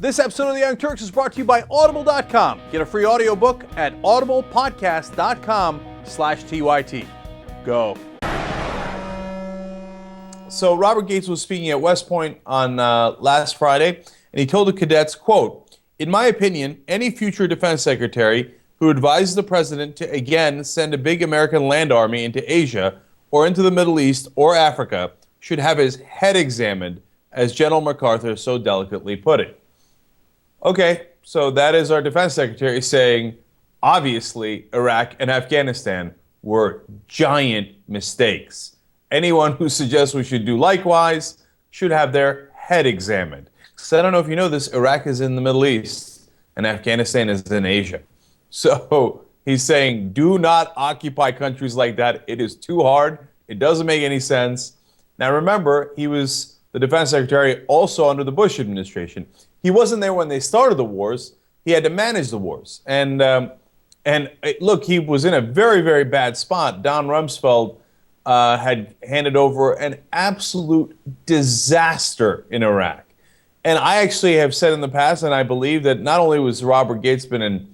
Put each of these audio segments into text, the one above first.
This episode of The Young Turks is brought to you by Audible.com. Get a free audiobook at audiblepodcast.com/TYT. Go. So Robert Gates was speaking at West Point on last Friday, and he told the cadets, quote, "In my opinion, any future defense secretary who advises the president to again send a big American land army into Asia or into the Middle East or Africa should have his head examined, as General MacArthur so delicately put it." Okay, so that is our defense secretary saying, obviously, Iraq and Afghanistan were giant mistakes. Anyone who suggests we should do likewise should have their head examined. Because I don't know if you know this, Iraq is in the Middle East and Afghanistan is in Asia. So he's saying, do not occupy countries like that. It is too hard. It doesn't make any sense. Now remember, he was the defense secretary also under the Bush administration. He wasn't there when they started the wars. He had to manage the wars. And look, he was in a very, very bad spot. Don Rumsfeld had handed over an absolute disaster in Iraq. And I actually have said in the past, and I believe that not only was Robert Gates been an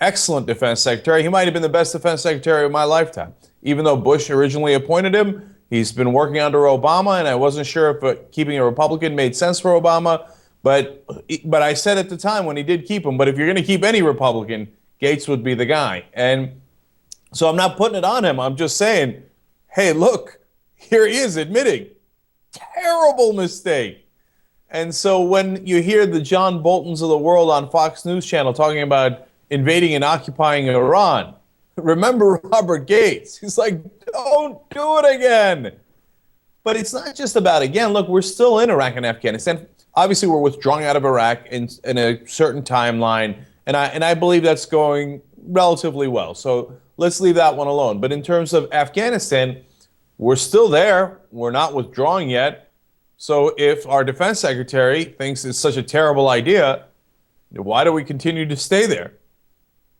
excellent defense secretary, he might have been the best defense secretary of my lifetime. Even though Bush originally appointed him, he's been working under Obama, and I wasn't sure if keeping a Republican made sense for Obama. But I said at the time when he did keep him, but if you're going to keep any Republican, Gates would be the guy. And so I'm not putting it on him. I'm just saying, hey, look, here he is admitting, terrible mistake. And so when you hear the John Boltons of the world on Fox News Channel talking about invading and occupying Iran, remember Robert Gates. He's like, don't do it again. But it's not just about, again, look, we're still in Iraq and Afghanistan. Obviously, we're withdrawing out of Iraq in a certain timeline, and I believe that's going relatively well. So let's leave that one alone. But in terms of Afghanistan, we're still there. We're not withdrawing yet. So if our defense secretary thinks it's such a terrible idea, why do we continue to stay there?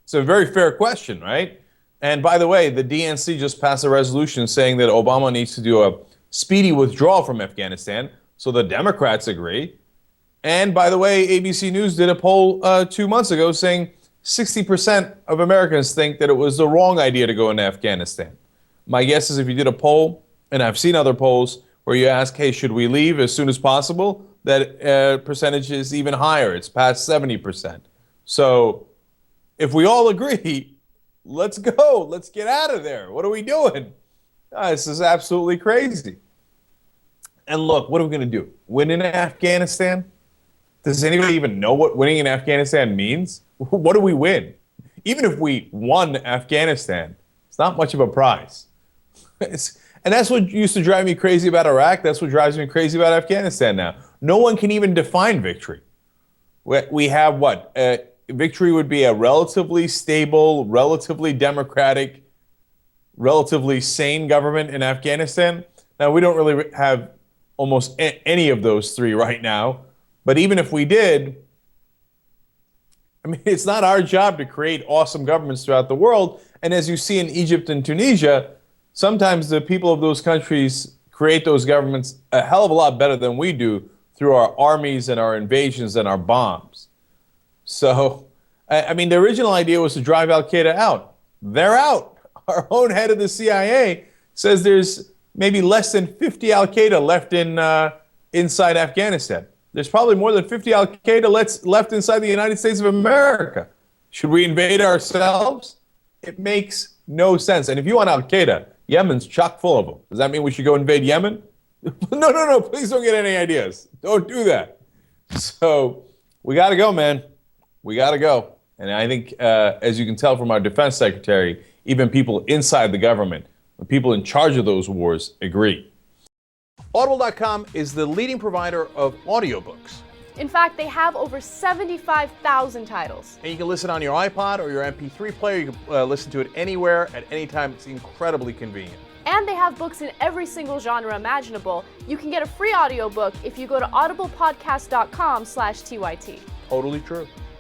It's a very fair question, right? And by the way, the DNC just passed a resolution saying that Obama needs to do a speedy withdrawal from Afghanistan. So the Democrats agree. And by the way, ABC News did a poll 2 months ago saying 60% of Americans think that it was the wrong idea to go into Afghanistan. My guess is if you did a poll, and I've seen other polls where you ask, hey, should we leave as soon as possible? That percentage is even higher. It's past 70%. So if we all agree, let's go. Let's get out of there. What are we doing? This is absolutely crazy. And look, what are we going to do? Win in Afghanistan? Does anybody even know what winning in Afghanistan means? What do we win? Even if we won Afghanistan, it's not much of a prize. And that's what used to drive me crazy about Iraq. That's what drives me crazy about Afghanistan now. No one can even define victory. We have what? Victory would be a relatively stable, relatively democratic, relatively sane government in Afghanistan. Now, we don't really have almost any of those three right now. But even if we did, I mean, it's not our job to create awesome governments throughout the world. And as you see in Egypt and Tunisia, sometimes the people of those countries create those governments a hell of a lot better than we do through our armies and our invasions and our bombs. So, I mean, the original idea was to drive al-Qaeda out. They're out. Our own head of the CIA says there's maybe less than 50 al-Qaeda left inside Afghanistan. There's probably more than 50 al-Qaeda left inside the United States of America. Should we invade ourselves? It makes no sense. And if you want al-Qaeda, Yemen's chock full of them. Does that mean we should go invade Yemen? No. Please don't get any ideas. Don't do that. So we got to go, man. We got to go. And I think, as you can tell from our defense secretary, even people inside the government, the people in charge of those wars agree. Audible.com is the leading provider of audiobooks. In fact, they have over 75,000 titles. And you can listen on your iPod or your MP3 player. You can listen to it anywhere at any time. It's incredibly convenient. And they have books in every single genre imaginable. You can get a free audiobook if you go to audiblepodcast.com/TYT. Totally true.